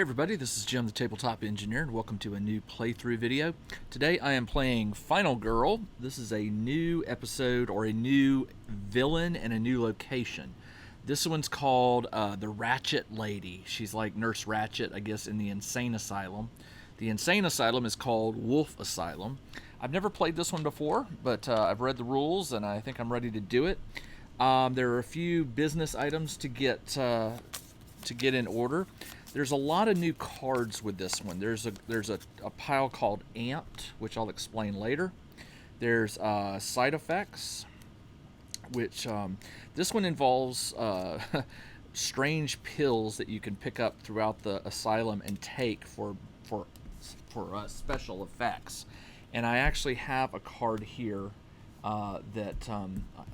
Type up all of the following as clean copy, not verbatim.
everybody, this is Jim the Tabletop Engineer and welcome to a new playthrough video. Today I am playing Final Girl. This is a new episode or a new villain and a new location. This one's called the Ratchet Lady. She's like Nurse Ratchet, I guess, in the Insane Asylum. The Insane Asylum is called Wolfe Asylum. I've never played this one before, but I've read the rules and I think I'm ready to do it. There are a few business items to get in order. There's a lot of new cards with this one. There's a pile called Amped, which I'll explain later. There's side effects, which this one involves strange pills that you can pick up throughout the asylum and take for special effects. And I actually have a card here that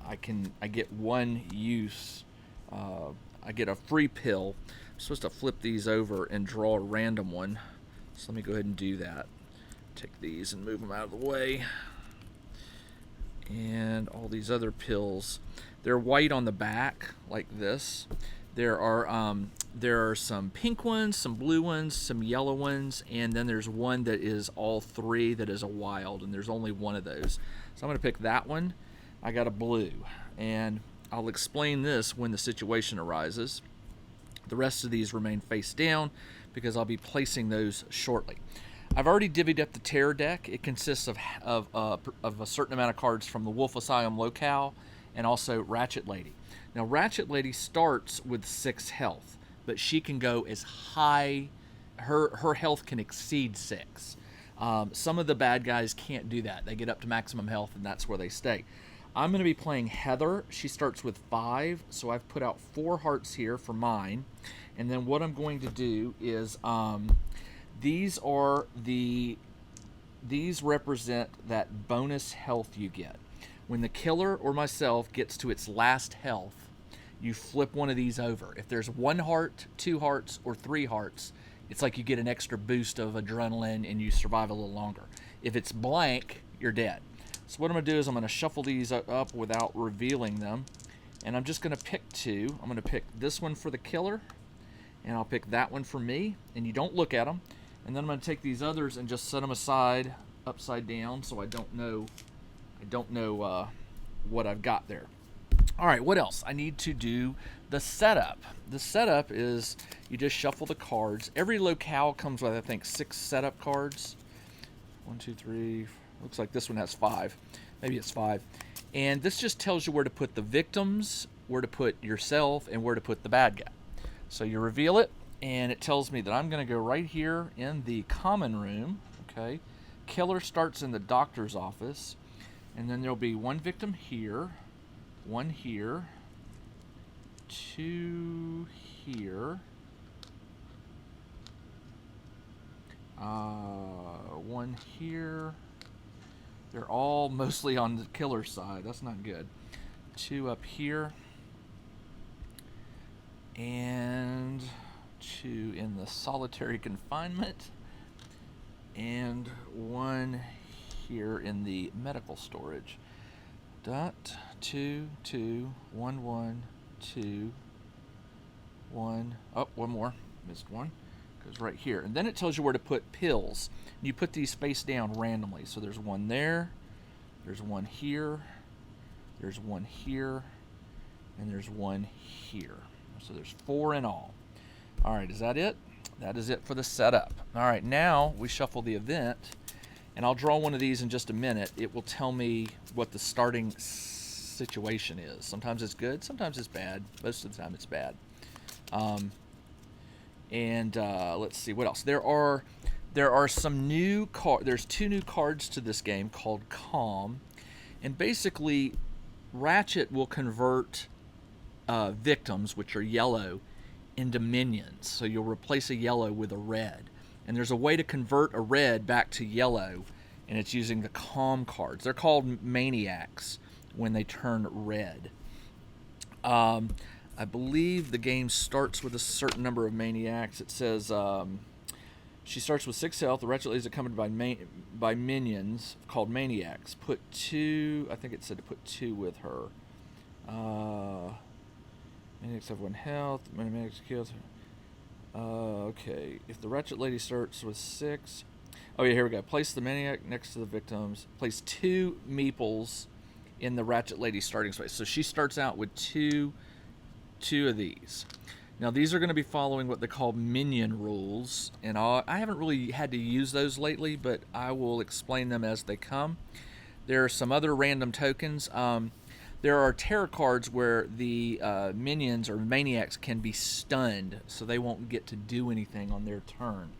I get one use. I get a free pill. I'm supposed to flip these over and draw a random one. So let me go ahead and do that. Take these and move them out of the way. And all these other pills, they're white on the back like this. There are some pink ones, some blue ones, some yellow ones, and then there's one that is all three that is a wild, and there's only one of those. So I'm going to pick that one. I got a blue, and I'll explain this when the situation arises. The rest of these remain face down because I'll be placing those shortly. I've already divvied up the terror deck. It consists of a certain amount of cards from the Wolfe Asylum locale and also Ratchet Lady. Now, Ratchet Lady starts with 6 health, but she can go as high, her health can exceed 6. Some of the bad guys can't do that. They get up to maximum health, and that's where they stay. I'm going to be playing Heather. She starts with 5, so I've put out 4 hearts here for mine. And then what I'm going to do is these represent that bonus health you get. When the killer or myself gets to its last health, you flip one of these over. If there's 1 heart, 2 hearts, or 3 hearts, it's like you get an extra boost of adrenaline and you survive a little longer. If it's blank, you're dead. So what I'm going to do is I'm going to shuffle these up without revealing them. And I'm just going to pick 2. I'm going to pick this one for the killer. And I'll pick that one for me. And you don't look at them. And then I'm going to take these others and just set them aside upside down so I don't know what I've got there. All right, what else? I need to do the setup. The setup is you just shuffle the cards. Every locale comes with, I think, 6 setup cards. 1, 2, 3... Looks like this one has 5. Maybe it's 5. And this just tells you where to put the victims, where to put yourself, and where to put the bad guy. So you reveal it, and it tells me that I'm going to go right here in the common room. Okay. Killer starts in the doctor's office. And then there'll be 1 victim here, 1 here, 2 here, 1 here. They're all mostly on the killer side. That's not good. 2 up here. And 2 in the solitary confinement. And 1 here in the medical storage. 2, 2, 1, 1, 2, 1. Oh, 1 more. Missed 1. Goes right here. And then it tells you where to put pills. You put these face down randomly. So there's 1 there, there's 1 here, there's 1 here, and there's 1 here. So there's 4 in all. All right, is that it? That is it for the setup. All right, now we shuffle the event, and I'll draw one of these in just a minute. It will tell me what the starting situation is. Sometimes it's good, sometimes it's bad. Most of the time it's bad. Let's see what else. There are some new cards. There's 2 new cards to this game called Calm, and basically, Ratchet will convert victims, which are yellow, into minions. So you'll replace a yellow with a red, and there's a way to convert a red back to yellow, and it's using the Calm cards. They're called Maniacs when they turn red. I believe the game starts with a certain number of Maniacs. It says she starts with 6 health. The Ratchet Lady is accompanied by minions called Maniacs. Put 2, I think it said to put 2 with her. Maniacs have 1 health. Maniacs kills her. Okay, if the Ratchet Lady starts with 6. Oh yeah, here we go. Place the Maniac next to the victims. Place 2 meeples in the Ratchet Lady starting space. So she starts out with two of these. Now these are going to be following what they call minion rules, and I haven't really had to use those lately, but I will explain them as they come. There are some other random tokens. There are tarot cards where the minions or maniacs can be stunned, so they won't get to do anything on their turn.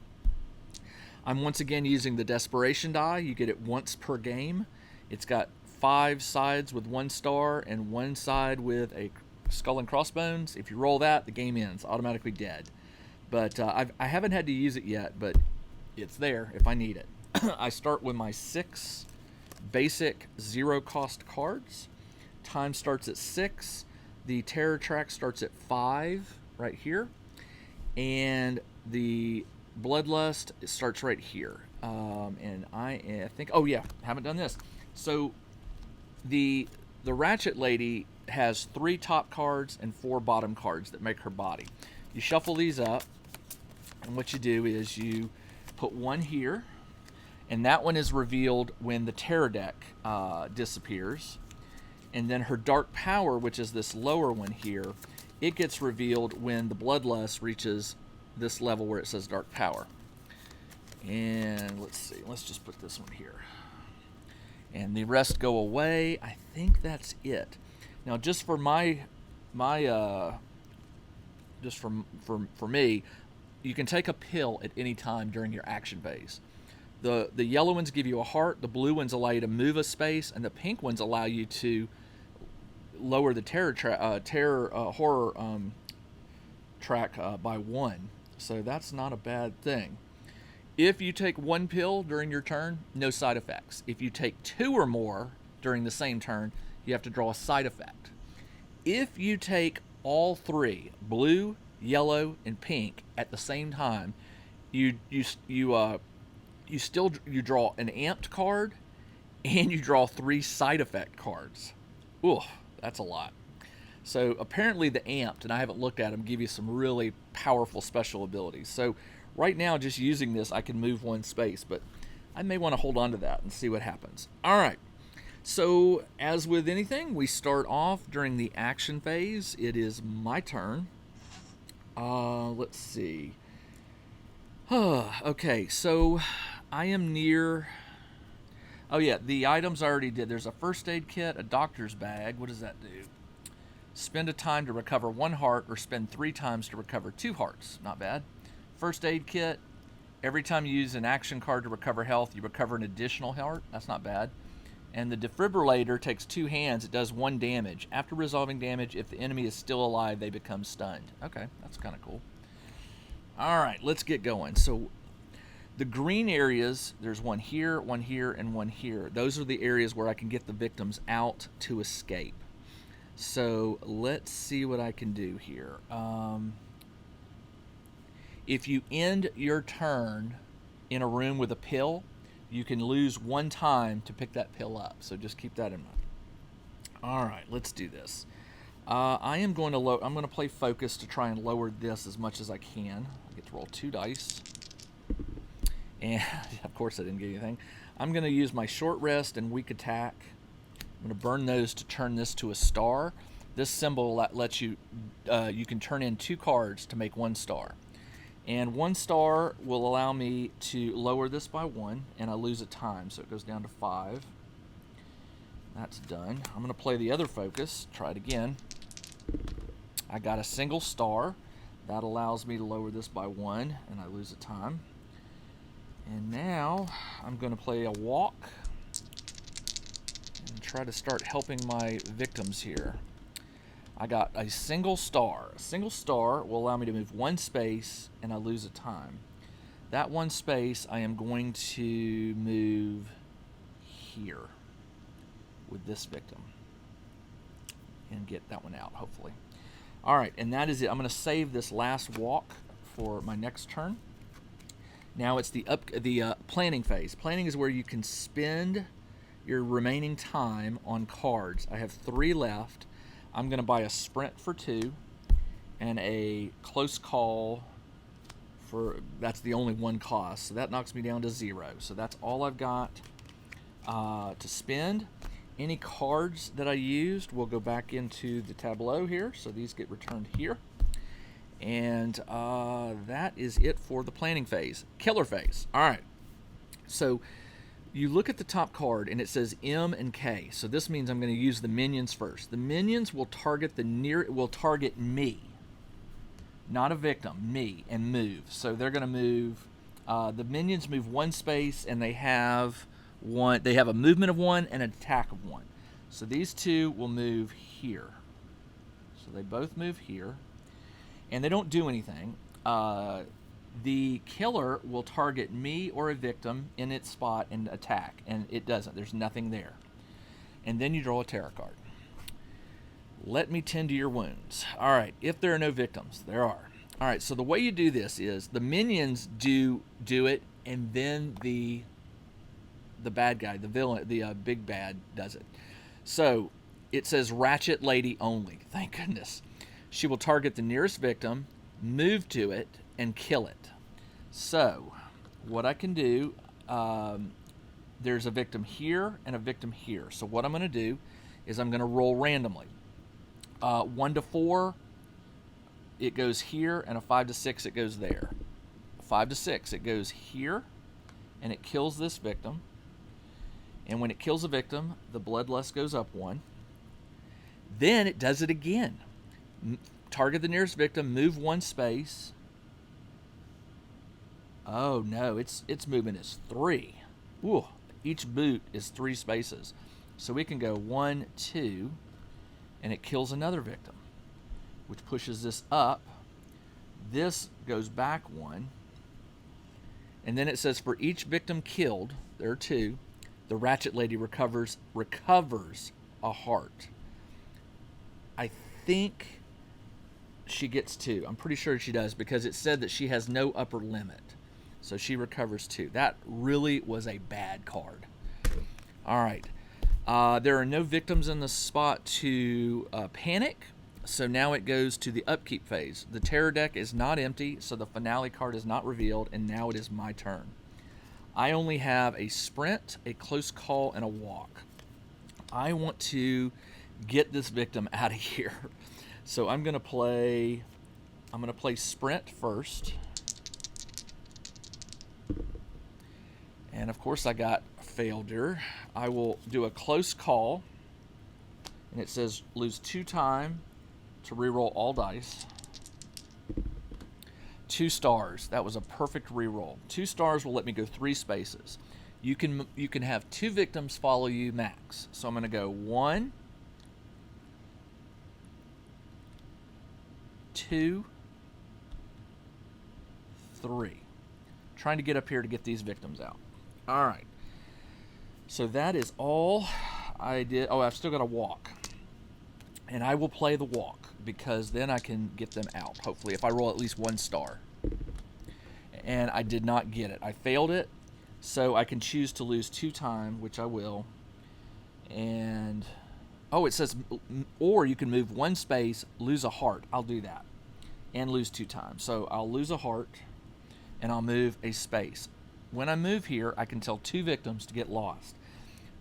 I'm once again using the Desperation die. You get it once per game. It's got 5 sides with 1 star and 1 side with a skull and crossbones. If you roll that, the game ends, automatically dead. But I haven't had to use it yet, but it's there if I need it. I start with my 6 basic 0 cost cards. Time starts at 6. The terror track starts at 5 right here. And the Bloodlust starts right here. And I think, oh yeah, haven't done this. So the Ratchet Lady has 3 top cards and 4 bottom cards that make her body. You shuffle these up, and what you do is you put one here, and that one is revealed when the terror deck disappears. And then her dark power, which is this lower one here, it gets revealed when the Bloodlust reaches this level where it says dark power. And let's see, let's just put this one here. And the rest go away. I think that's it. Now, just for just for me, you can take a pill at any time during your action phase. The yellow ones give you a heart, the blue ones allow you to move a space, and the pink ones allow you to lower the horror track by 1. So that's not a bad thing. If you take 1 pill during your turn, no side effects. If you take 2 or more during the same turn, you have to draw a side effect. If you take all 3, blue, yellow, and pink, at the same time, you draw an amped card, and you draw 3 side effect cards. Ooh, that's a lot. So apparently the amped, and I haven't looked at them, give you some really powerful special abilities. So right now, just using this, I can move 1 space, but I may want to hold on to that and see what happens. All right. So as with anything, we start off during the action phase. It is my turn. Let's see. Okay, so I am near... Oh yeah, the items I already did. There's a first aid kit, a doctor's bag. What does that do? Spend a time to recover 1 heart, or spend 3 times to recover 2 hearts. Not bad. First aid kit. Every time you use an action card to recover health, you recover an additional heart. That's not bad. And the defibrillator takes 2 hands. It does 1 damage. After resolving damage, if the enemy is still alive, they become stunned. Okay, that's kind of cool. All right, let's get going. So the green areas, there's 1 here, 1 here, and 1 here. Those are the areas where I can get the victims out to escape. So let's see what I can do here. If you end your turn in a room with a pill, you can lose 1 time to pick that pill up. So just keep that in mind. All right, let's do this. I'm going to play focus to try and lower this as much as I can. I get to roll 2 dice. And of course I didn't get anything. I'm going to use my short rest and weak attack. I'm going to burn those to turn this to a star. This symbol lets you, you can turn in 2 cards to make 1 star. And 1 star will allow me to lower this by 1, and I lose a time, so it goes down to 5. That's done. I'm going to play the other focus. Try it again. I got a single star. That allows me to lower this by 1, and I lose a time. And now I'm going to play a walk and try to start helping my victims here. I got a single star. A single star will allow me to move 1 space, and I lose a time. That 1 space I am going to move here with this victim and get that one out, hopefully. All right, and that is it. I'm going to save this last walk for my next turn. Now it's the planning phase. Planning is where you can spend your remaining time on cards. I have 3 left. I'm going to buy a sprint for 2 and a close call that's the only one cost. So that knocks me down to 0. So that's all I've got to spend. Any cards that I used will go back into the tableau here. So these get returned here. And that is it for the planning phase. Killer phase. All right. So you look at the top card and it says M and K. So this means I'm going to use the minions first. The minions will target me, not a victim, me, and move. So they're going to move. The minions move 1 space, and they have a movement of 1 and an attack of 1. So these 2 will move here. So they both move here, and they don't do anything. The killer will target me or a victim in its spot and attack, and it doesn't. There's nothing there. And then you draw a tarot card. Let me tend to your wounds. All right, if there are no victims, there are. All right, so the way you do this is the minions do it, and then the bad guy, the villain, the big bad does it. So it says Ratchet Lady only. Thank goodness. She will target the nearest victim, move to it, and kill it. So what I can do, there's a victim here and a victim here. So what I'm going to do is I'm going to roll randomly. 1 to 4, it goes here, and a 5 to 6, it goes there. 5 to 6, it goes here, and it kills this victim. And when it kills a victim, the bloodlust goes up 1. Then it does it again. Target the nearest victim, move 1 space. Oh no, its movement is 3. Ooh, each boot is 3 spaces. So we can go 1, 2, and it kills another victim, which pushes this up. This goes back 1. And then it says for each victim killed, there are 2, the Ratchet Lady recovers a heart. I think she gets 2. I'm pretty sure she does, because it said that she has no upper limit. So she recovers 2. That really was a bad card. All right. There are no victims in the spot to panic. So now it goes to the upkeep phase. The terror deck is not empty, so the finale card is not revealed, and now it is my turn. I only have a sprint, a close call, and a walk. I want to get this victim out of here. So I'm going to play sprint first. And of course I got failure. I will do a close call, and it says lose 2 time to reroll all dice. 2 stars. That was a perfect reroll. 2 stars will let me go 3 spaces. You can have 2 victims follow you max. So I'm going to go 1, 2, 3. Trying to get up here to get these victims out. All right. So that is all I did. Oh, I've still got to walk. And I will play the walk, because then I can get them out, hopefully, if I roll at least 1 star. And I did not get it. I failed it, so I can choose to lose 2 time, which I will. And, oh, it says, or you can move 1 space, lose a heart. I'll do that. And lose 2 times. So I'll lose a heart, and I'll move a space. When I move here, I can tell 2 victims to get lost.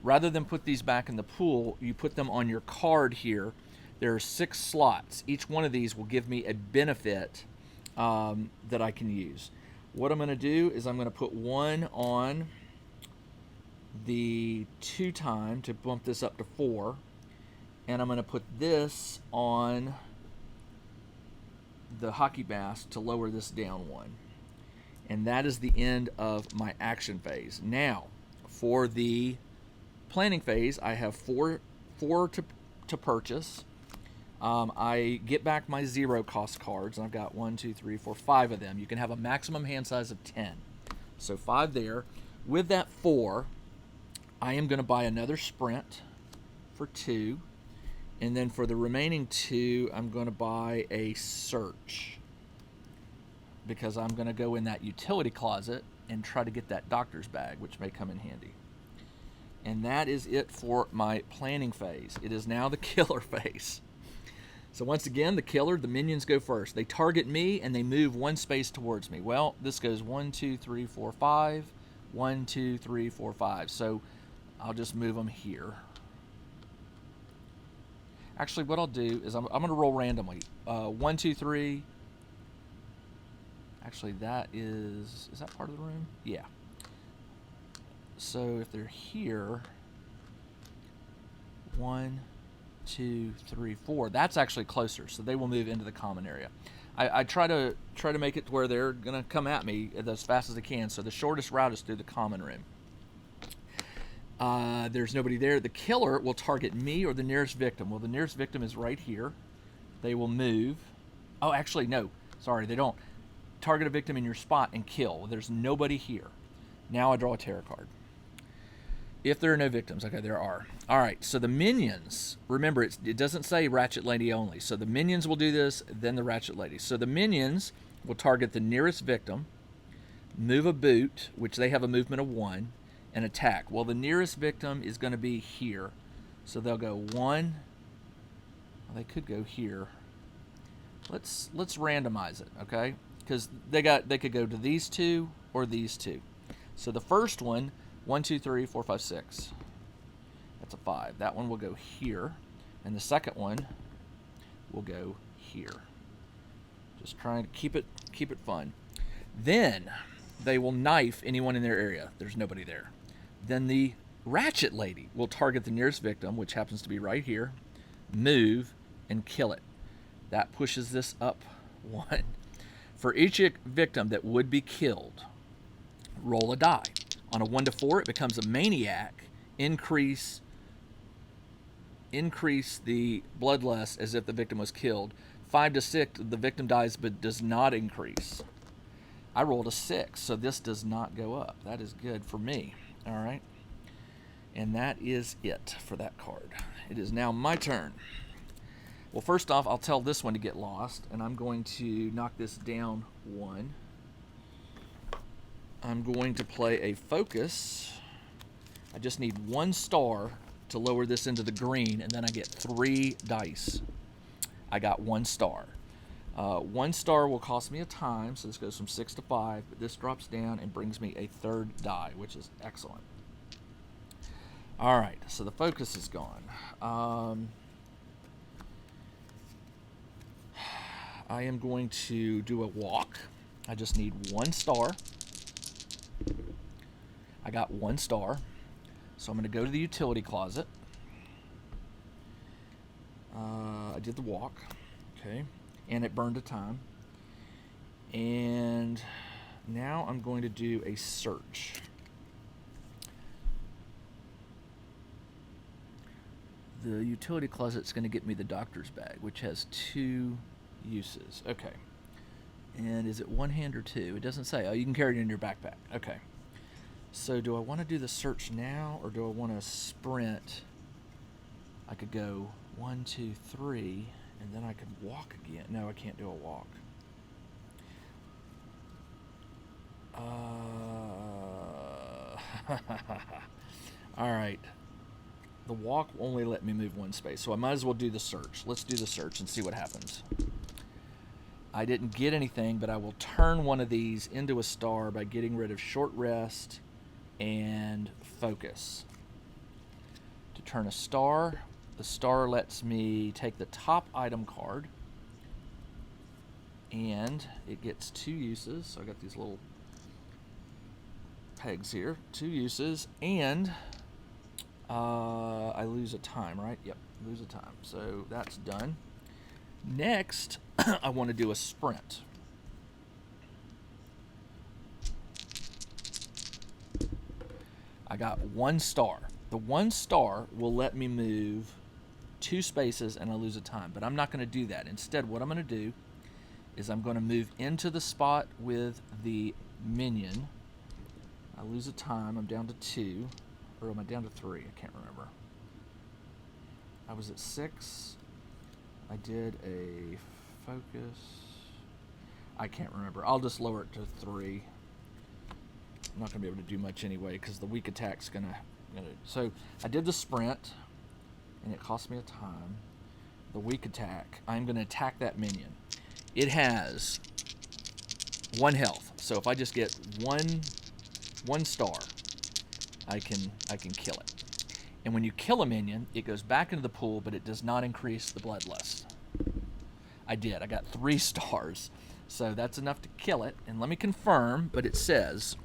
Rather than put these back in the pool, you put them on your card here. There are 6 slots. Each one of these will give me a benefit that I can use. What I'm going to do is I'm going to put 1 on the 2 time to bump this up to 4. And I'm going to put this on the hockey mask to lower this down 1. And that is the end of my action phase. Now, for the planning phase, I have 4 to purchase. I get back my 0 cost cards, and I've got 1, 2, 3, 4, 5 of them. You can have a maximum hand size of 10. So 5 there. With that 4, I am going to buy another sprint for 2. And then for the remaining 2, I'm going to buy a search, because I'm going to go in that utility closet and try to get that doctor's bag, which may come in handy. And that is it for my planning phase. It is now the killer phase. So once again, the killer, the minions go first. They target me and they move one space towards me. Well, this goes 1, 2, 3, 4, 5. 1, 2, 3, 4, 5. So I'll just move them here. Actually, what I'll do is I'm going to roll randomly. 1, 2, 3. Actually, that is that part of the room? Yeah. So if they're here, 1, 2, 3, 4. That's actually closer, so they will move into the common area. I try to make it to where they're gonna come at me as fast as they can. So the shortest route is through the common room. There's nobody there. The killer will target me or the nearest victim. Well, the nearest victim is right here. They will move. Oh, actually, no. Sorry, they don't. Target a victim in your spot and kill. Well, there's nobody here. Now I draw a tarot card. If there are no victims. Okay, there are. All right, so the minions, remember, it doesn't say Ratchet Lady only. So the minions will do this, then the Ratchet Lady. So the minions will target the nearest victim, move a boot, which they have a movement of 1, and attack. Well, the nearest victim is going to be here. So they'll go 1. Well, they could go here. Let's randomize it, okay? Because they could go to these two or these two. So the first one, 1, 2, 3, 4, 5, 6. That's a 5. That one will go here. And the second one will go here. Just trying to keep it fun. Then they will knife anyone in their area. There's nobody there. Then the Ratchet Lady will target the nearest victim, which happens to be right here, move, and kill it. That pushes this up 1. For each victim that would be killed, roll a die. On a 1 to 4, it becomes a Maniac. Increase the bloodlust as if the victim was killed. 5 to 6, the victim dies but does not increase. I rolled a 6, so this does not go up. That is good for me. All right. And that is it for that card. It is now my turn. Well, first off, I'll tell this one to get lost, and I'm going to knock this down 1. I'm going to play a focus. I just need 1 star to lower this into the green, and then I get 3 dice. I got 1 star. 1 star will cost me a time, so this goes from 6 to 5, but this drops down and brings me a 3rd die, which is excellent. All right, so the focus is gone. I am going to do a walk. I just need 1 star. I got 1 star. So I'm going to go to the utility closet. I did the walk. Okay. And it burned a time. And now I'm going to do a search. The utility closet's going to get me the doctor's bag, which has 2 uses. Okay. And is it 1 hand or 2? It doesn't say. Oh, you can carry it in your backpack. Okay. So do I want to do the search now, or do I want to sprint? I could go 1, 2, 3, and then I could walk again. No, I can't do a walk. All right. The walk only let me move 1 space, so I might as well do the search. Let's do the search and see what happens. I didn't get anything, but I will turn one of these into a star by getting rid of short rest and focus. To turn a star, the star lets me take the top item card, and it gets 2 uses. So I got these little pegs here, 2 uses, and I lose a time, right? Yep, lose a time. So that's done. Next, I want to do a sprint. I got 1 star. The 1 star will let me move 2 spaces and I lose a time, but I'm not going to do that. Instead, what I'm going to do is I'm going to move into the spot with the minion. I lose a time. I'm down to 2. Or am I down to 3? I can't remember. I was at 6. I did a focus. I can't remember. I'll just lower it to 3. I'm not going to be able to do much anyway because the weak attack's going to... So I did the sprint, and it cost me a time. the weak attack. I'm going to attack that minion. It has 1 health, so if I just get one star, I can kill it. And when you kill a minion, it goes back into the pool, but it does not increase the bloodlust. I did. I got 3 stars, so that's enough to kill it. And let me confirm, but it says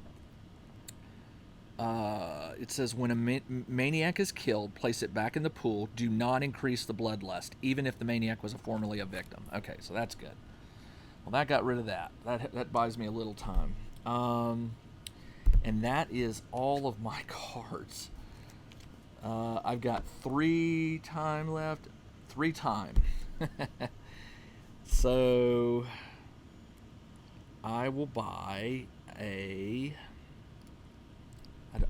when a maniac is killed, place it back in the pool. Do not increase the bloodlust, even if the maniac was formerly a victim. Okay, so that's good. Well, that got rid of that. That buys me a little time. And that is all of my cards. I've got 3 time left. 3 time. So I will buy a...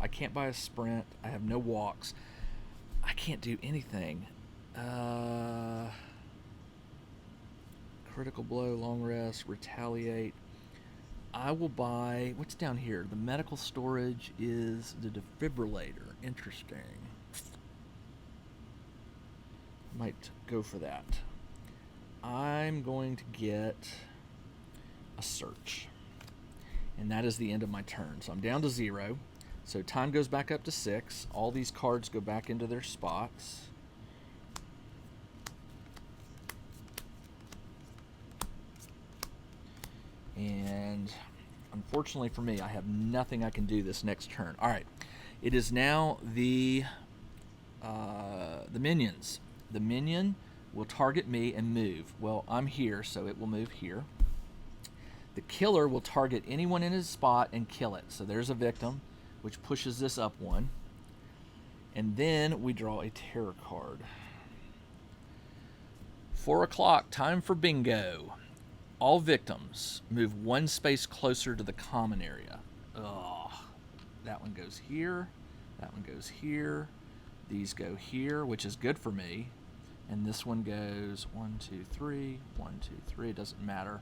I can't buy a sprint. I have no walks. I can't do anything. Critical blow, long rest, retaliate. I will buy... What's down here? The medical storage is the defibrillator. Interesting. Might go for that. I'm going to get a search. And that is the end of my turn. So I'm down to 0. So time goes back up to 6. All these cards go back into their spots. And unfortunately for me, I have nothing I can do this next turn. All right. It is now the minions. The minion will target me and move. Well, I'm here, so it will move here. The killer will target anyone in his spot and kill it. So there's a victim, which pushes this up 1. And then we draw a terror card. 4 o'clock, time for bingo. All victims move 1 space closer to the common area. Ugh. That one goes here. That one goes here. These go here, which is good for me. And this one goes 1, 2, 3, 1, 2, 3. It doesn't matter.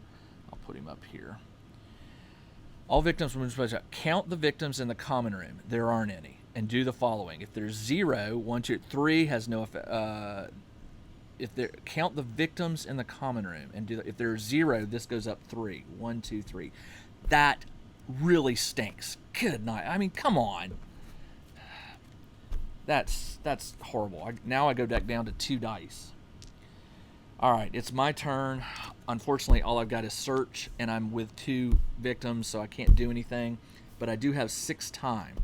I'll put him up here. All victims move space. Count the victims in the common room. There aren't any. And do the following. If there's 0, 1, 2, 3 has no effect. Count the victims in the common room and if there's 0, this goes up 3. 1, 2, 3. That really stinks. Good night. I mean, come on. That's horrible. Now I go back down to 2 dice. All right, it's my turn. Unfortunately, all I've got is search, and I'm with 2 victims, so I can't do anything. But I do have 6 time,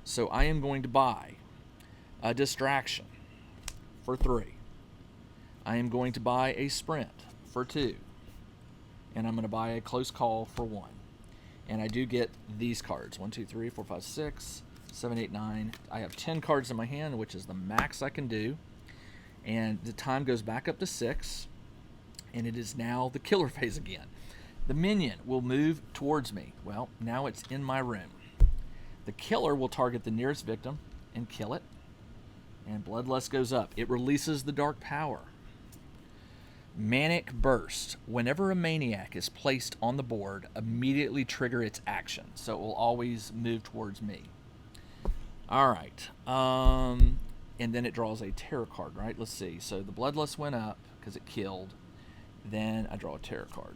so I am going to buy a distraction for 3. I am going to buy a sprint for 2. And I'm going to buy a close call for 1. And I do get these cards. 1, 2, 3, 4, 5, 6, 7, 8, 9. I have 10 cards in my hand, which is the max I can do. And the time goes back up to 6. And it is now the killer phase again. The minion will move towards me. Well, now it's in my room. The killer will target the nearest victim and kill it. And bloodlust goes up. It releases the dark power. Manic Burst. Whenever a maniac is placed on the board, immediately trigger its action. So it will always move towards me. All right. And then it draws a terror card, right? Let's see. So the bloodlust went up because it killed. Then I draw a terror card.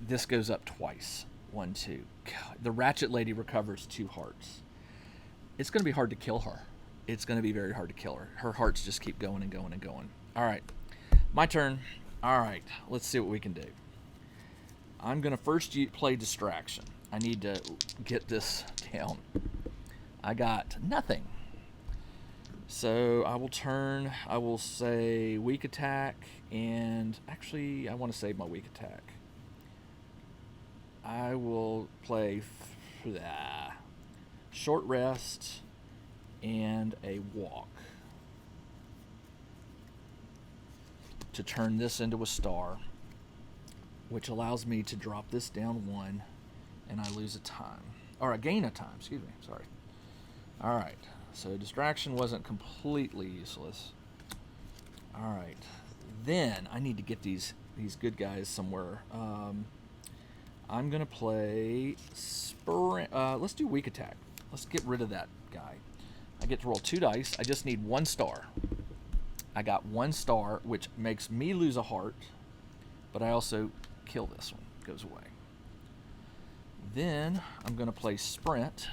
This goes up twice. 1, 2. God, the Ratchet Lady recovers 2 hearts. It's going to be hard to kill her. It's going to be very hard to kill her. Her hearts just keep going and going and going. All right. My turn. All right. Let's see what we can do. I'm going to first play distraction. I need to get this down. I got nothing. So I will say weak attack, and actually I want to save my weak attack. I will play short rest and a walk to turn this into a star, which allows me to drop this down 1, and I lose a time. Or I gain a time, excuse me, sorry. All right. So distraction wasn't completely useless. All right. Then I need to get these good guys somewhere. I'm going to play sprint. Let's do weak attack. Let's get rid of that guy. I get to roll 2 dice. I just need 1 star. I got 1 star, which makes me lose a heart, but I also kill this one. It goes away. Then I'm going to play Sprint.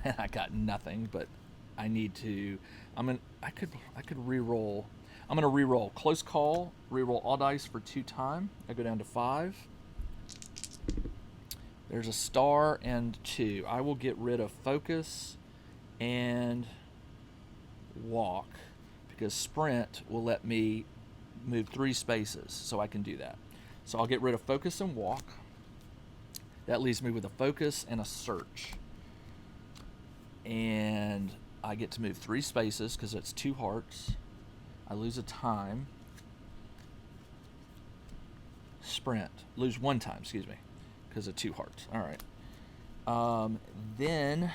And I got nothing, but I need to. I could re-roll. I'm gonna re-roll Close Call, re-roll all dice for 2 times. I go down to 5. There's a star and 2. I will get rid of Focus and Walk because Sprint will let me move 3 spaces, so I can do that. So I'll get rid of Focus and Walk. That leaves me with a Focus and a Search. And I get to move 3 spaces because it's 2 hearts. I lose a time. Sprint. Lose 1 time, excuse me, because of 2 hearts. All right. Then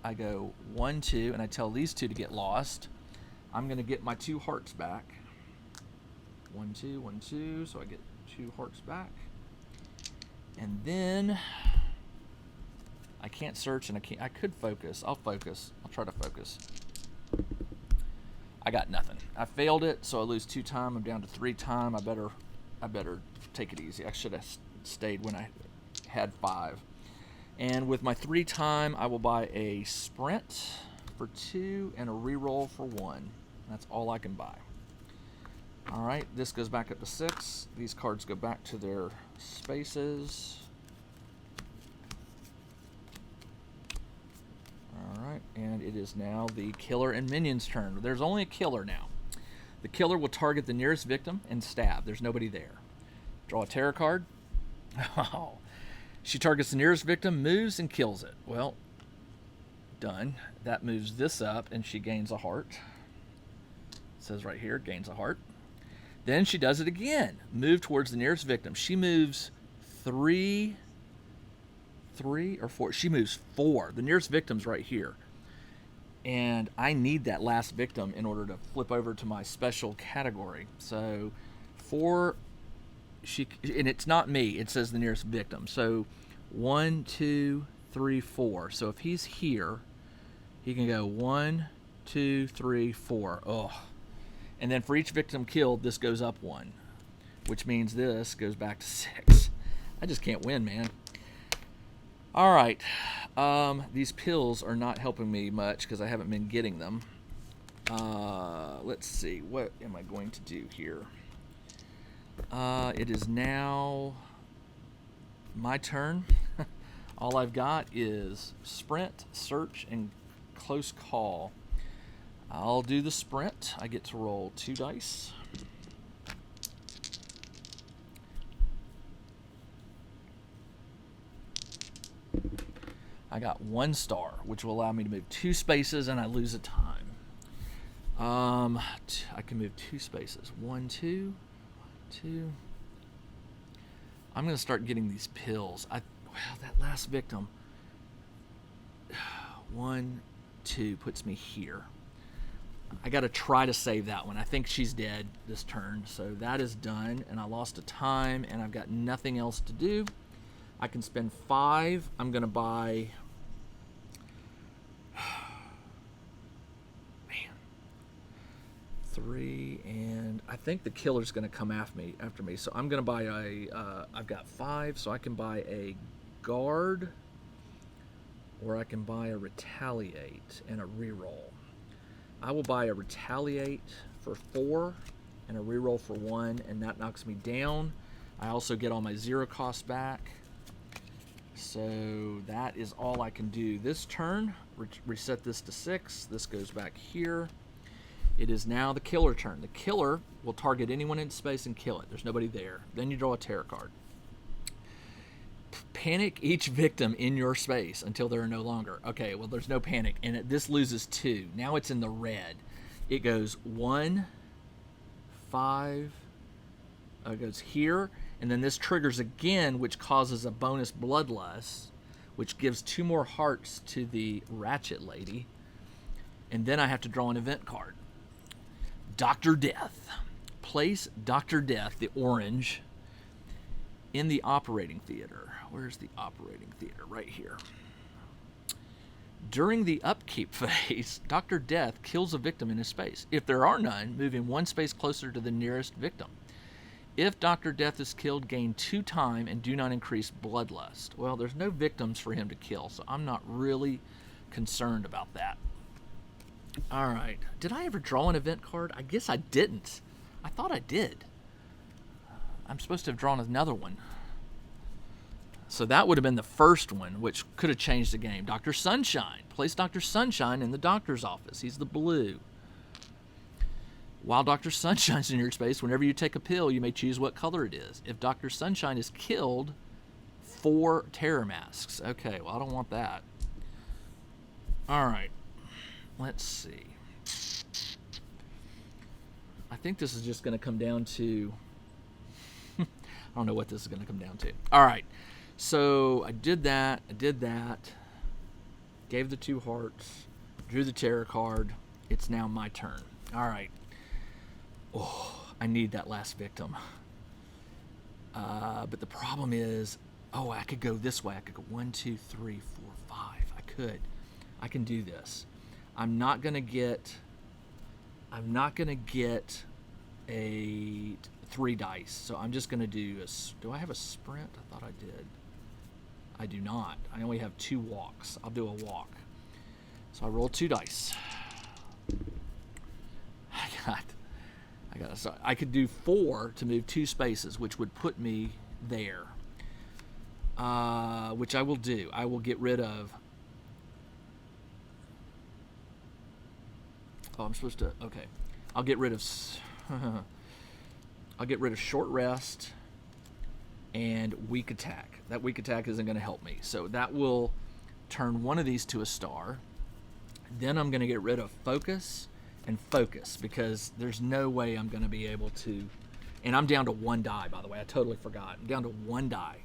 I go 1, 2, and I tell these 2 to get lost. I'm going to get my 2 hearts back. 1, 2, 1, 2, so I get 2 hearts back. And then I can't search, and I could focus. I'll focus. I'll try to focus. I got nothing. I failed it, so I lose 2 time. I'm down to 3 time. I better take it easy. I should have stayed when I had 5. And with my 3 time, I will buy a Sprint for 2 and a reroll for 1. That's all I can buy. All right, this goes back up to 6. These cards go back to their spaces. Alright, and it is now the killer and minion's turn. There's only a killer now. The killer will target the nearest victim and stab. There's nobody there. Draw a terror card. Oh. She targets the nearest victim, moves, and kills it. Well, done. That moves this up, and she gains a heart. It says right here, gains a heart. Then she does it again. Move towards the nearest victim. She moves 3 or 4. She moves 4. The nearest victim's right here. And I need that last victim in order to flip over to my special category. So 4, and it's not me. It says the nearest victim. So 1, 2, 3, 4. So if he's here, he can go 1, 2, 3, 4. Oh. And then for each victim killed, this goes up 1, which means this goes back to 6. I just can't win, man. All right, these pills are not helping me much because I haven't been getting them. Let's see, what am I going to do here? It is now my turn. All I've got is Sprint, Search, and Close Call. I'll do the Sprint. I get to roll 2 dice. I got 1 star, which will allow me to move 2 spaces, and I lose a time. I can move 2 spaces. 1, 2, 2. I'm going to start getting these pills. Wow, that last victim. 1, 2 puts me here. I got to try to save that one. I think she's dead this turn, so that is done, and I lost a time, and I've got nothing else to do. I can spend 5. I'm going to buy... Man. 3, and I think the killer's going to come after me. So I'm going to buy I've got 5, so I can buy a Guard, or I can buy a Retaliate and a reroll. I will buy a Retaliate for 4 and a reroll for 1, and that knocks me down. I also get all my 0 costs back. So that is all I can do this turn. Reset this to 6. This goes back here. It is now the killer turn. The killer will target anyone in space and kill it. There's nobody there. Then you draw a terror card. Panic each victim in your space until there are no longer. Okay, well, there's no panic, and this loses 2. Now it's in the red. It goes 1, 5. It goes here, and then this triggers again, which causes a bonus bloodlust, which gives 2 more hearts to the Ratchet Lady, and then I have to draw an event card. Dr. Death. Place Dr. Death, the orange, in the operating theater. Where's the operating theater? Right here. During the upkeep phase, Dr. Death kills a victim in his space. If there are none, move him one space closer to the nearest victim. If Dr. Death is killed, gain 2 time and do not increase bloodlust. Well, there's no victims for him to kill, so I'm not really concerned about that. All right. Did I ever draw an event card? I guess I didn't. I thought I did. I'm supposed to have drawn another one. So that would have been the first one, which could have changed the game. Dr. Sunshine. Place Dr. Sunshine in the doctor's office. He's the blue. While Dr. Sunshine's in your space, whenever you take a pill, you may choose what color it is. If Dr. Sunshine is killed, 4 terror masks. Okay, well, I don't want that. All right. Let's see. I think this is just going to come down to... I don't know what this is going to come down to. All right. So I did that. Gave the 2 hearts. Drew the terror card. It's now my turn. All right. Oh, I need that last victim. But the problem is, I could go this way. I could go 1, 2, 3, 4, 5. I could. I can do this. I'm not gonna get a 3 dice. So I'm just gonna do do I have a sprint? I thought I did. I do not. I only have 2 walks. I'll do a walk. So I roll 2 dice. So I could do 4 to move 2 spaces, which would put me there. Which I will do. I will get rid of. Oh, I'm supposed to. Okay, I'll get rid of. I'll get rid of short rest and weak attack. That weak attack isn't going to help me, so that will turn one of these to a star. Then I'm going to get rid of focus and focus, because there's no way I'm going to be able to. And I'm down to 1 die, by the way. I totally forgot. I'm down to 1 die.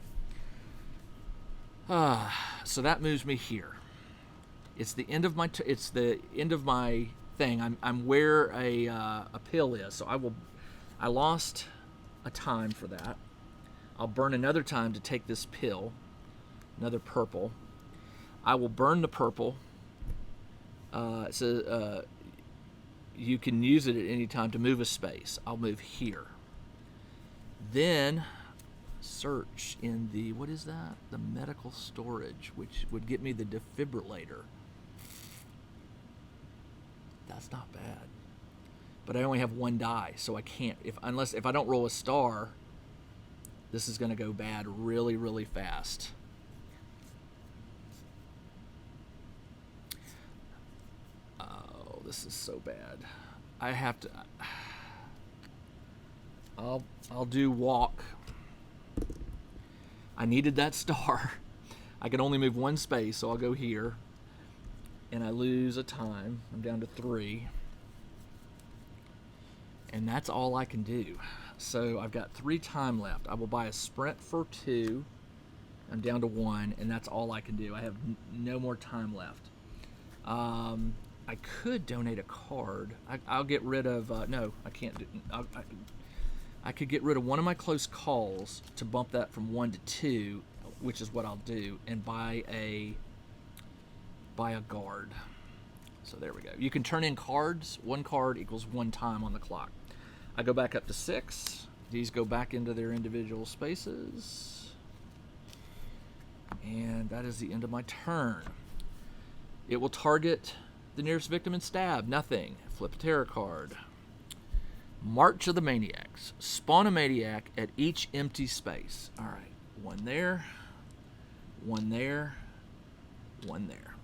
So that moves me here. It's the end of my. It's the end of my thing. I'm where a pill is. So I lost a time for that. I'll burn another time to take this pill. Another purple. I will burn the purple. You can use it at any time to move a space. I'll move here. Then search in the, what is that? The medical storage, which would get me the defibrillator. That's not bad. But I only have 1 die, so I can't, if I don't roll a star, this is going to go bad really, really fast. Oh, this is so bad. I have to. I'll do walk. I needed that star. I can only move 1 space, so I'll go here. And I lose a time. I'm down to 3. And that's all I can do. So I've got 3 time left. I will buy a sprint for 2. I'm down to 1, and that's all I can do. I have no more time left. I could donate a card. I'll get rid of... no, I can't do... I could get rid of one of my close calls to bump that from 1 to 2, which is what I'll do, and buy a guard. So there we go. You can turn in cards. 1 card equals 1 time on the clock. I go back up to 6. These go back into their individual spaces. And that is the end of my turn. It will target the nearest victim and stab. Nothing. Flip a terror card. March of the Maniacs. Spawn a maniac at each empty space. All right. 1 there. 1 there. 1 there.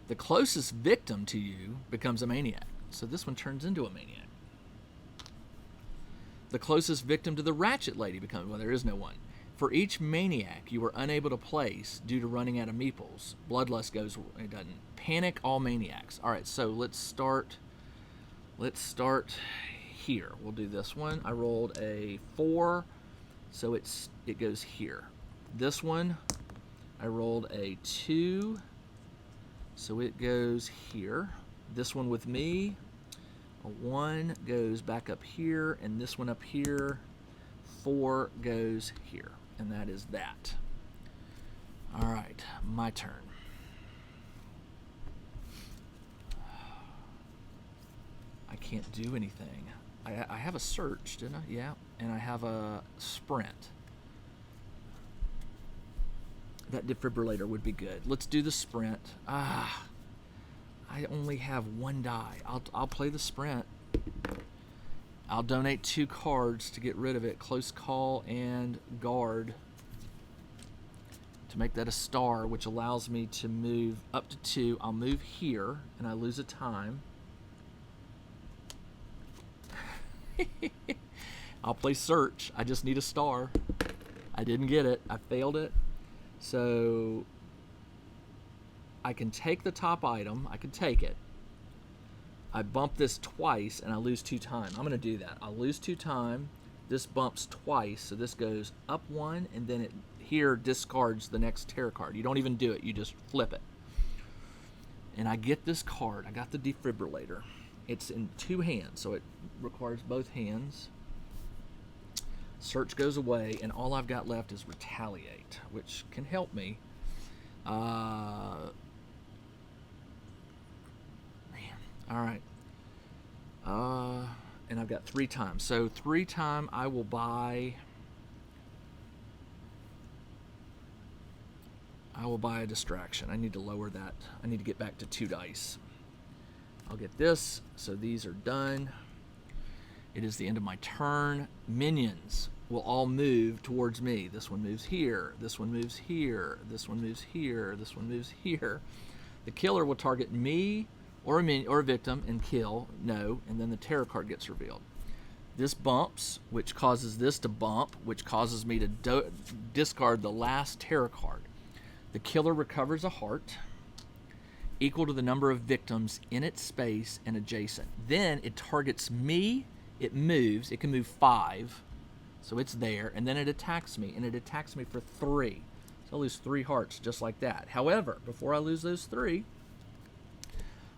The closest victim to you becomes a maniac. So this one turns into a maniac. The closest victim to the Ratchet Lady becomes... Well, there is no one. For each maniac you were unable to place due to running out of meeples, bloodlust goes... It doesn't. Panic all maniacs. All right, so let's start here. We'll do this one. I rolled a 4, so it goes here. This one, I rolled a 2, so it goes here. This one with me, a 1 goes back up here, and this one up here, 4 goes here. And that is that. All right, my turn. can't do anything. I have a search, didn't I? Yeah, and I have a sprint. That defibrillator would be good. Let's do the sprint. I only have one die. I'll play the sprint. I'll donate 2 cards to get rid of it. Close call and guard to make that a star, which allows me to move up to 2. I'll move here, and I lose a time. I'll play search. I just need a star. I didn't get it. I failed it. So I can take the top item. I can take it. I bump this twice, and I lose 2 time. I'm going to do that. I'll lose 2 time. This bumps twice, so this goes up 1, and then it here discards the next tarot card. You don't even do it. You just flip it. And I get this card. I got the defibrillator. It's in 2 hands, so it requires both hands. Search goes away, and all I've got left is retaliate, which can help me. Man, all right. And I've got 3 times. So 3 time I will buy. I will buy a distraction. I need to lower that. I need to get back to 2 dice. I'll get this. So these are done. It is the end of my turn. Minions will all move towards me. This one moves here. This one moves here. This one moves here. This one moves here. The killer will target me or a minion or a victim and kill. No, and then the tarot card gets revealed. This bumps, which causes this to bump, which causes me to discard the last tarot card. The killer recovers a heart equal to the number of victims in its space and adjacent. Then it targets me. It moves. It can move 5. So it's there. And then it attacks me. And it attacks me for 3. So I'll lose 3 hearts just like that. However, before I lose those 3,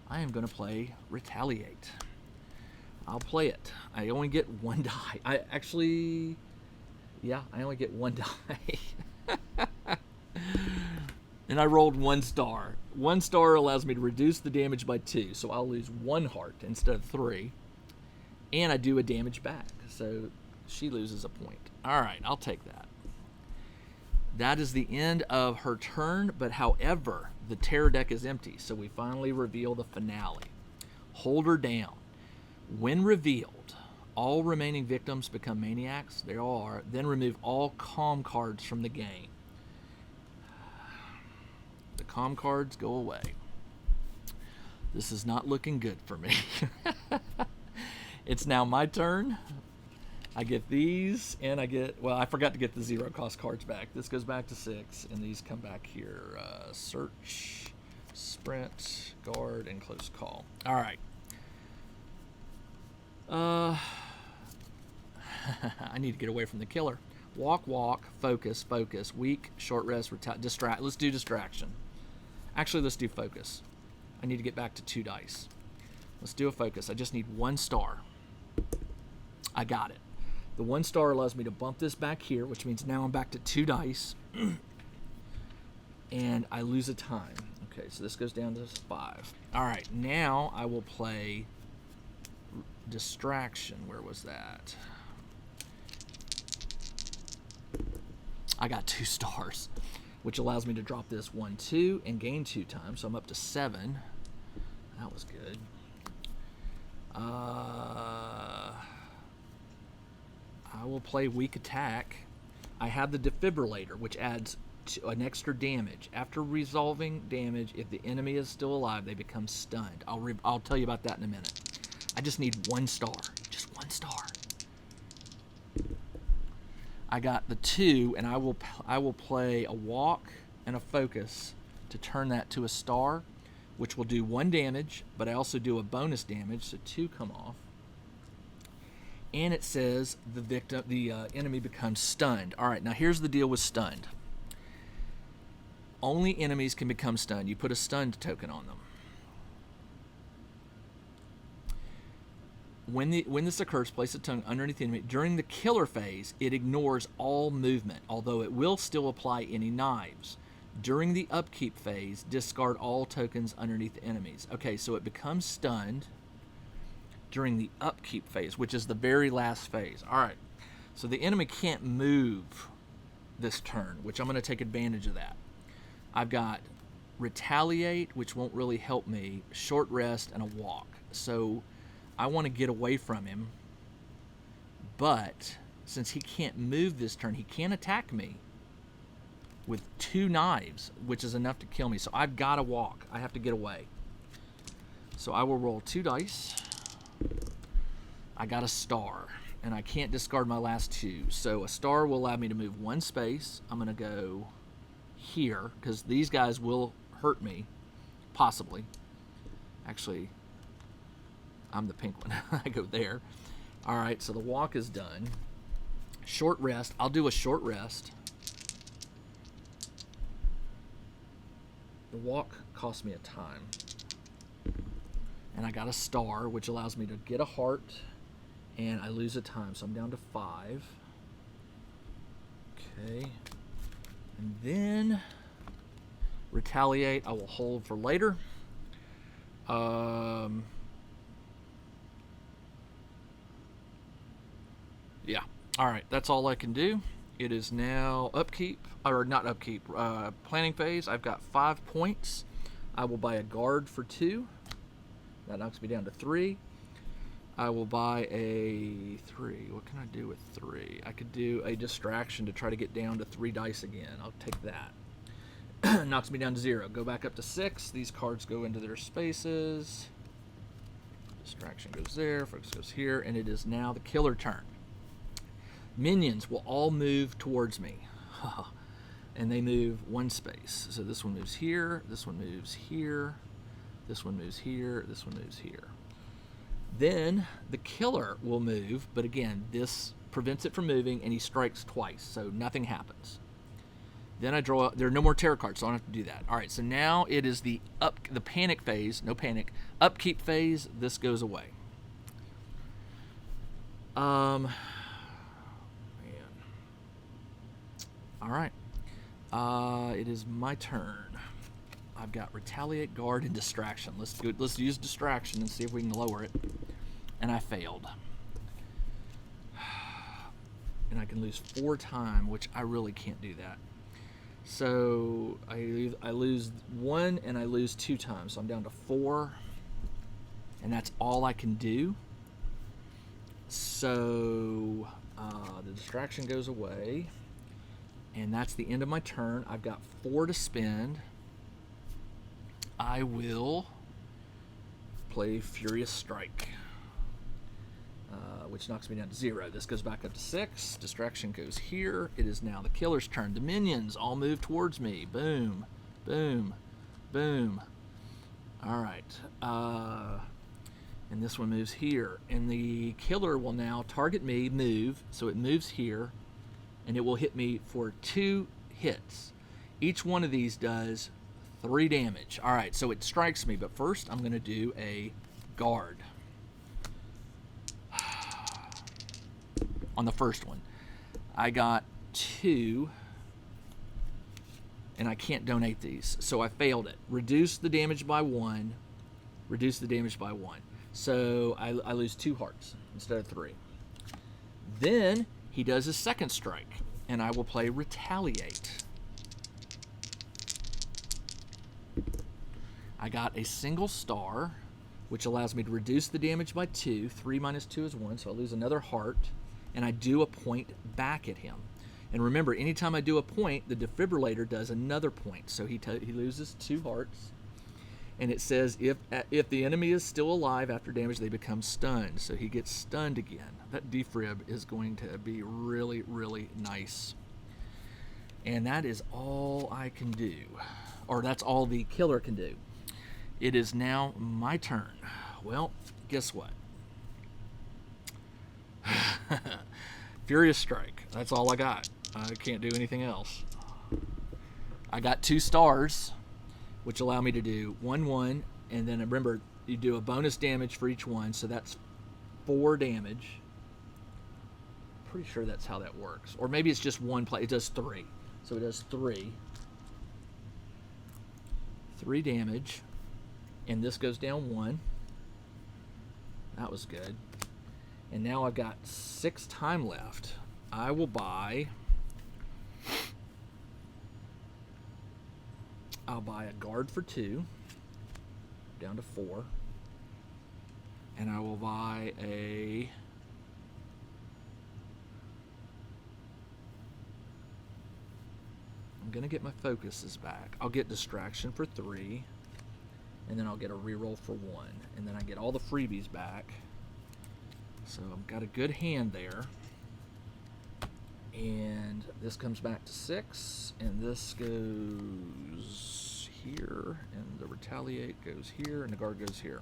I am going to play Retaliate. I'll play it. I only get 1 die. I only get 1 die. And I rolled 1 star. 1 star allows me to reduce the damage by 2. So I'll lose 1 heart instead of 3. And I do a damage back. So she loses a point. All right, I'll take that. That is the end of her turn. But however, the tarot deck is empty. So we finally reveal the finale. Hold her down. When revealed, all remaining victims become maniacs. They all are. Then remove all calm cards from the game. The calm cards go away. This is not looking good for me. It's now my turn. I get these, and I forgot to get the 0 cost cards back. This goes back to 6, and these come back here. Search, sprint, guard, and close call. All right. I need to get away from the killer. Walk, focus, weak, short rest, distract. Let's do distraction. Actually, let's do focus. I need to get back to 2 dice. Let's do a focus. I just need 1 star. I got it. The 1 star allows me to bump this back here, which means now I'm back to 2 dice. And I lose a time. Okay, so this goes down to 5. All right, now I will play distraction. Where was that? I got 2 stars, which allows me to drop this 1, 2, and gain 2 times. So I'm up to 7. That was good. I will play weak attack. I have the defibrillator, which adds an extra damage. After resolving damage, if the enemy is still alive, they become stunned. I'll tell you about that in a minute. I just need 1 star. Just 1 star. I got the 2, and I will play a walk and a focus to turn that to a star, which will do 1 damage, but I also do a bonus damage, so 2 come off. And it says the enemy becomes stunned. All right, now here's the deal with stunned. Only enemies can become stunned. You put a stunned token on them. When this occurs, place a token underneath the enemy. During the killer phase, it ignores all movement, although it will still apply any knives. During the upkeep phase, discard all tokens underneath the enemies. Okay, so it becomes stunned. during the upkeep phase, which is the very last phase. All right, so the enemy can't move this turn, which I'm going to take advantage of that. I've got retaliate, which won't really help me, short rest, and a walk. So I want to get away from him, but since he can't move this turn, he can't attack me with 2 knives, which is enough to kill me. So I've got to walk. I have to get away. So I will roll 2 dice. I got a star, and I can't discard my last 2. So a star will allow me to move 1 space. I'm going to go here, because these guys will hurt me, possibly. Actually, I'm the pink one. I go there. All right, so the walk is done. Short rest. I'll do a short rest. The walk cost me a time. And I got a star, which allows me to get a heart, and I lose a time, so I'm down to 5. Okay. And then retaliate, I will hold for later. Yeah. All right, that's all I can do. It is now upkeep, or not upkeep, planning phase. I've got 5 points. I will buy a guard for 2. That knocks me down to 3. I will buy a 3. What can I do with 3? I could do a distraction to try to get down to 3 dice again. I'll take that. Knocks me down to 0. Go back up to 6. These cards go into their spaces. Distraction goes there. Focus goes here. And it is now the killer turn. Minions will all move towards me. And they move 1 space. So this one moves here. This one moves here. This one moves here. This one moves here. Then the killer will move, but again, this prevents it from moving, and he strikes twice, so nothing happens. Then I draw. There are no more tarot cards, so I don't have to do that. All right, so now it is the panic phase. No panic. Upkeep phase. This goes away. Man. All right. It is my turn. I've got retaliate, guard, and distraction. Let's use distraction and see if we can lower it. And I failed. And I can lose 4 time, which I really can't do that. So I lose 1 and I lose 2 times. So I'm down to 4. And that's all I can do. So the distraction goes away. And that's the end of my turn. I've got 4 to spend. I will play Furious Strike, which knocks me down to 0. This goes back up to 6. Distraction goes here. It is now the killer's turn. The minions all move towards me. Boom, boom, boom. All right. And this one moves here. And the killer will now target me, move. So it moves here, and it will hit me for 2 hits. Each one of these does 3 damage. All right, so it strikes me, but first I'm going to do a guard on the first one. I got 2, and I can't donate these, so I failed it. Reduce the damage by 1. Reduce the damage by 1. So I lose 2 hearts instead of 3. Then he does his second strike, and I will play Retaliate. I got a single star, which allows me to reduce the damage by 2. 3 minus 2 is 1, so I lose another heart, and I do a point back at him. And remember, anytime I do a point, the defibrillator does another point, so he loses 2 hearts. And it says if the enemy is still alive after damage, they become stunned, so he gets stunned again. That defib is going to be really, really nice. And that is all I can do, or that's all the killer can do. It is now my turn. Well, guess what? Furious Strike. That's all I got. I can't do anything else. I got 2 stars, which allow me to do 1/1, and then remember, you do a bonus damage for each one, so that's 4 damage. Pretty sure that's how that works. Or maybe it's just 1 play. It does 3. So it does 3. 3 damage. And this goes down 1. That was good. And now I've got 6 time left. I will buy... I'll buy a guard for 2. Down to 4. And I will buy a... I'm going to get my focuses back. I'll get distraction for 3. And then I'll get a reroll for 1. And then I get all the freebies back. So I've got a good hand there. And this comes back to 6. And this goes here. And the retaliate goes here. And the guard goes here.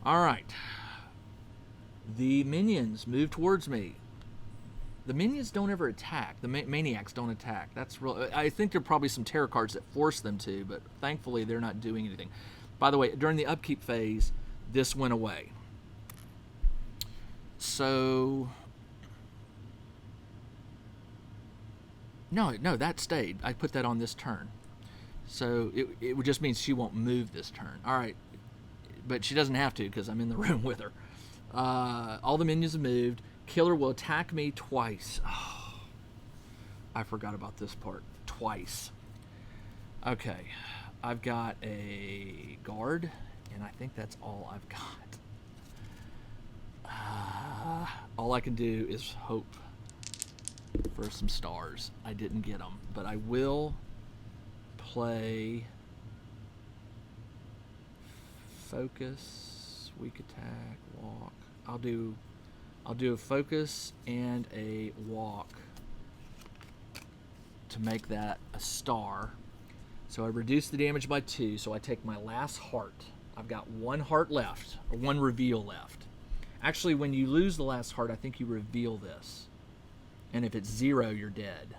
Alright. The minions move towards me. The minions don't ever attack. The maniacs don't attack. That's real. I think there are probably some tarot cards that force them to, but thankfully they're not doing anything. By the way, during the upkeep phase, this went away. So... No, that stayed. I put that on this turn. So it just means she won't move this turn. All right. But she doesn't have to because I'm in the room with her. All the minions have moved. Killer will attack me twice. Oh, I forgot about this part. Twice. Okay. I've got a guard, and I think that's all I've got. All I can do is hope for some stars. I didn't get them, but I will play focus, weak attack, walk. I'll do a focus and a walk to make that a star. So I reduce the damage by 2, so I take my last heart. I've got 1 heart left, or 1 reveal left. Actually, when you lose the last heart, I think you reveal this. And if it's 0, you're dead.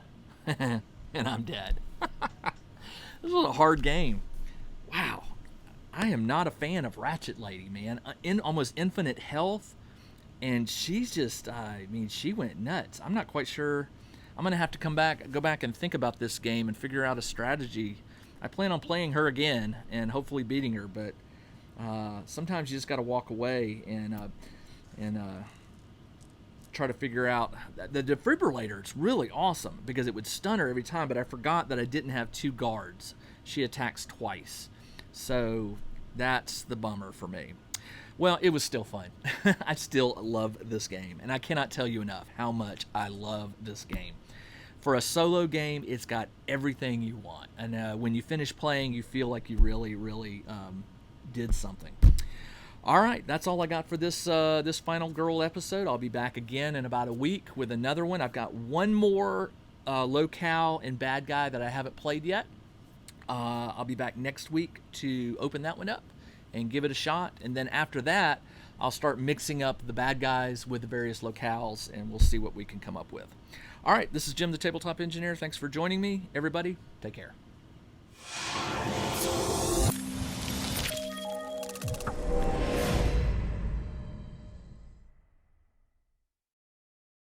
And I'm dead. This was a hard game. Wow. I am not a fan of Ratchet Lady, man. In almost infinite health. And she's just, I mean, she went nuts. I'm not quite sure. I'm going to have to go back and think about this game and figure out a strategy. I plan on playing her again and hopefully beating her, but sometimes you just got to walk away and try to figure out. The defibrillator, it's really awesome because it would stun her every time, but I forgot that I didn't have 2 guards. She attacks twice. So that's the bummer for me. Well, it was still fun. I still love this game, and I cannot tell you enough how much I love this game. For a solo game, it's got everything you want, and when you finish playing, you feel like you really, really did something. All right, that's all I got for this this Final Girl episode. I'll be back again in about a week with another one. I've got one more locale and bad guy that I haven't played yet. I'll be back next week to open that one up and give it a shot. And then after that, I'll start mixing up the bad guys with the various locales, and we'll see what we can come up with. All right, this is Jim, the Tabletop Engineer. Thanks for joining me. Everybody, take care.